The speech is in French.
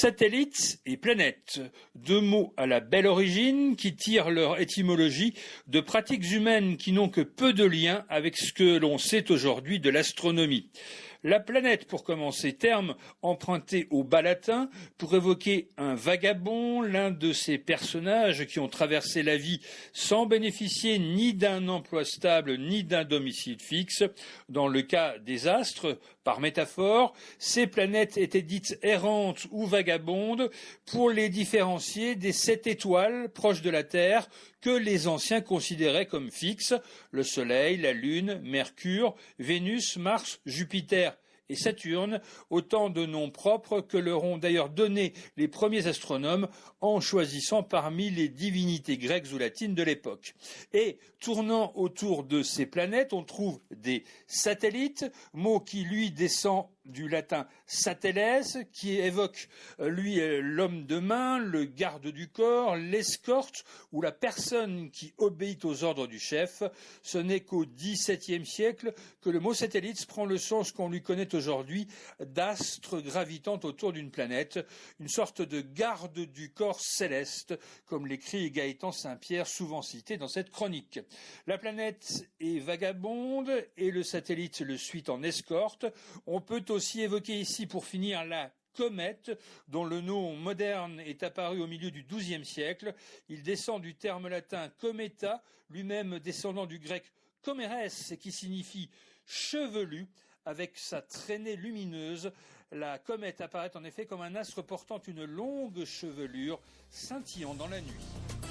Satellites et planètes, deux mots à la belle origine qui tirent leur étymologie de pratiques humaines qui n'ont que peu de lien avec ce que l'on sait aujourd'hui de l'astronomie. La planète, pour commencer, terme emprunté au bas latin pour évoquer un vagabond, l'un de ces personnages qui ont traversé la vie sans bénéficier ni d'un emploi stable ni d'un domicile fixe. Dans le cas des astres, par métaphore, ces planètes étaient dites errantes ou vagabondes pour les différencier des 7 étoiles proches de la Terre que les anciens considéraient comme fixes: le Soleil, la Lune, Mercure, Vénus, Mars, Jupiter et Saturne, autant de noms propres que leur ont d'ailleurs donné les premiers astronomes en choisissant parmi les divinités grecques ou latines de l'époque. Et tournant autour de ces planètes, on trouve des satellites, mot qui lui descend du latin satelles, qui évoque lui l'homme de main, le garde du corps, l'escorte ou la personne qui obéit aux ordres du chef. Ce n'est qu'au XVIIe siècle que le mot satellite prend le sens qu'on lui connaît aujourd'hui d'astre gravitant autour d'une planète, une sorte de garde du corps céleste, comme l'écrit Gaëtan Saint-Pierre, souvent cité dans cette chronique. La planète est vagabonde et le satellite le suit en escorte. On peut aussi évoquer ici, pour finir, la comète, dont le nom moderne est apparu au milieu du XIIe siècle. Il descend du terme latin cometa, lui-même descendant du grec comeres, qui signifie chevelu. Avec sa traînée lumineuse, la comète apparaît en effet comme un astre portant une longue chevelure scintillant dans la nuit.